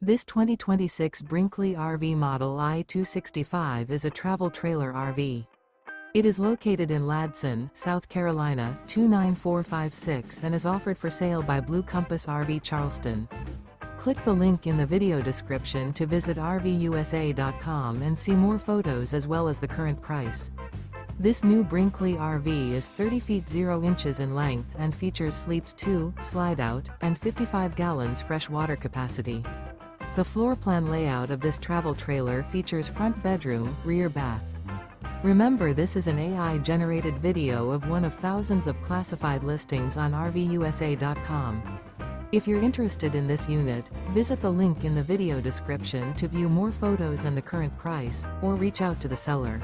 This 2026 Brinkley RV Model I 265 is a travel trailer RV. It is located in Ladson, South Carolina, 29456 and is offered for sale by Blue Compass RV Charleston. Click the link in the video description to visit RVUSA.com and see more photos as well as the current price. This new Brinkley RV is 30 feet 0 inches in length and features sleeps 2, Slideout, and 55 gallons fresh water capacity. The floor plan layout of this travel trailer features front bedroom, rear bath. Remember, this is an AI-generated video of one of thousands of classified listings on RVUSA.com. If you're interested in this unit, visit the link in the video description to view more photos and the current price, or reach out to the seller.